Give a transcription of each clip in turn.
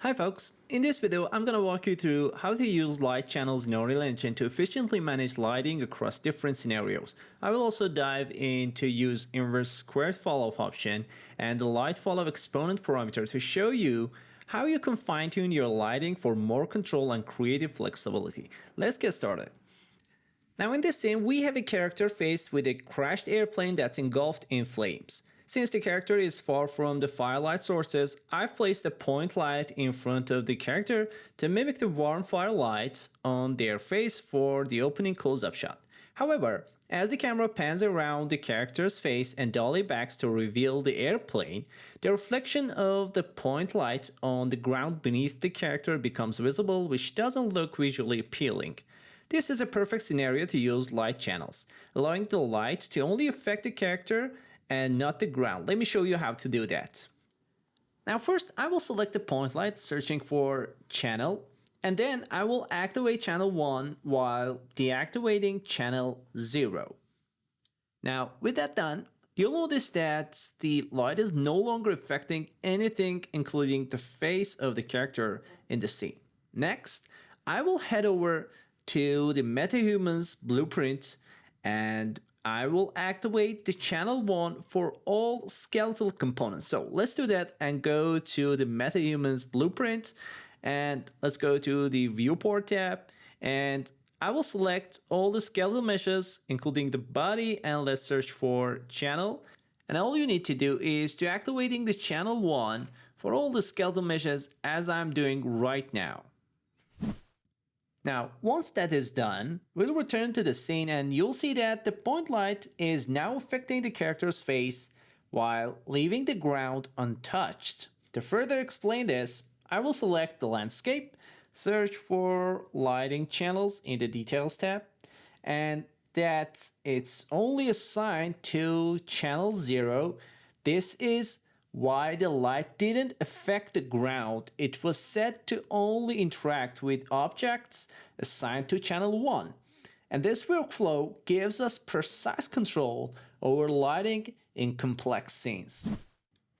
Hi folks, in this video I'm going to walk you through how to use light channels in Unreal Engine to efficiently manage lighting across different scenarios. I will also dive into use Inverse Squared Falloff option and the light Falloff Exponent parameter to show you how you can fine-tune your lighting for more control and creative flexibility. Let's get started. Now in this scene we have a character faced with a crashed airplane that's engulfed in flames. Since the character is far from the firelight sources, I've placed a point light in front of the character to mimic the warm firelight on their face for the opening close-up shot. However, as the camera pans around the character's face and dolly backs to reveal the airplane, the reflection of the point light on the ground beneath the character becomes visible, which doesn't look visually appealing. This is a perfect scenario to use light channels, allowing the light to only affect the character and not the ground. Let me show you how to do that. Now first, I will select the point light, searching for channel, and then I will activate channel 1 while deactivating channel 0. Now with that done, you'll notice that the light is no longer affecting anything, including the face of the character in the scene. Next, I will head over to the MetaHumans blueprint and I will activate the channel 1 for all skeletal components. So let's do that and go to the MetaHumans blueprint and let's go to the viewport tab and I will select all the skeletal meshes including the body and let's search for channel. And all you need to do is to activating the channel 1 for all the skeletal meshes as I'm doing right now. Now, once that is done, we'll return to the scene and you'll see that the point light is now affecting the character's face while leaving the ground untouched. To further explain this, I will select the landscape, search for lighting channels in the details tab, and that it's only assigned to channel 0. This is why the light didn't affect the ground. It was set to only interact with objects assigned to channel 1. And this workflow gives us precise control over lighting in complex scenes.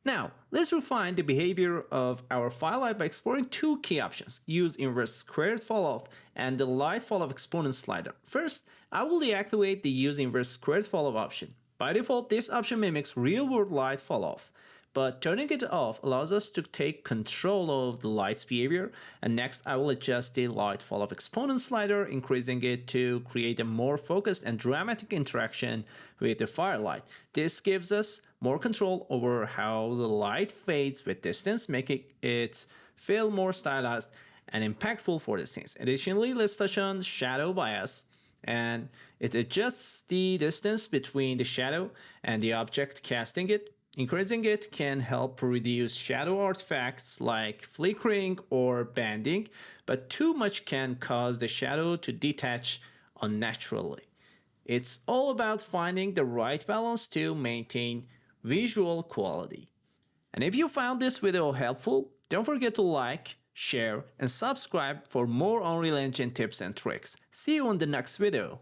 Now, let's refine the behavior of our firelight by exploring two key options. Use Inverse Squared Falloff and the Light Falloff Exponent slider. First, I will deactivate the Use Inverse Squared Falloff option. By default, this option mimics real-world light falloff. But turning it off allows us to take control of the light's behavior. And next, I will adjust the Light Falloff Exponent slider, increasing it to create a more focused and dramatic interaction with the firelight. This gives us more control over how the light fades with distance, making it feel more stylized and impactful for the scenes. Additionally, let's touch on shadow bias. And it adjusts the distance between the shadow and the object casting it. Increasing it can help reduce shadow artifacts like flickering or banding, but too much can cause the shadow to detach unnaturally. It's all about finding the right balance to maintain visual quality. And if you found this video helpful, don't forget to like, share, and subscribe for more Unreal Engine tips and tricks. See you in the next video.